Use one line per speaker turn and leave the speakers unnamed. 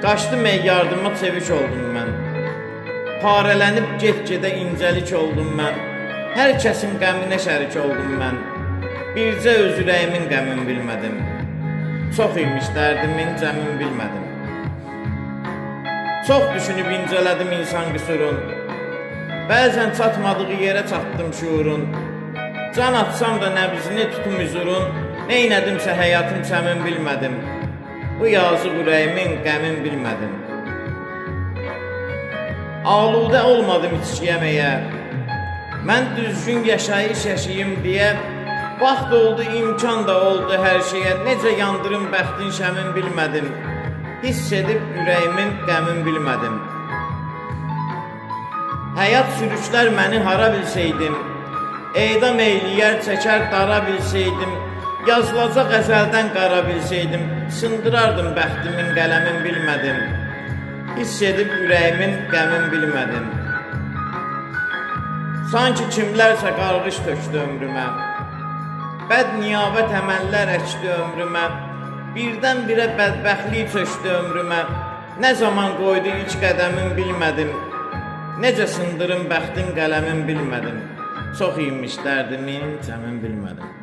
Qaçdım ey yardıma çevik oldum mən. Parələnib get-gedə incəlik oldum mən. Hər kəsin qəminə şərik oldum mən. Bircə öz ürəyimin qəmin bilmədim. Çox imiş dərdimin cəmin bilmədim. Çox düşünüb incələdim insan qüsurun. Bəzən çatmadığı yerə çatdım şuurun. Can atsam da nəbzini tutum üzurun. Neynədimsə həyatım səmin bilmədim. Bu yazıq ürəyimin qəmin bilmədim. Aludə olmadım içki yeməyə. Mən düzgün yaşayış yaşayım deyə. Vaxt oldu, imkan da oldu hər şeyə. Necə yandırım bəxtin şəmin bilmədim. Hiss edib ürəyimin qəmin bilmədim. Həyat sürüşlər məni hara bilsəydim. Eydam eyləyər çəkər dara bilsəydim. Yazılacaq əzəldən qara bilsəydim. Sındırardım bəxtimin qələmin bilmədim. Hiss edib ürəyimin qəmin bilmədim. Sanki kimlərsə qarğış tökdü ömrümə. Bəd niyabət əməllər əkdi ömrümə. Birdən-birə bədbəxtlik çökdü ömrümə. Nə zaman qoydu ilk qədəmin bilmədim. Necə sındırım bəxtin qələmin bilmədim. Çox imiş dərdimin cəmin bilmədim.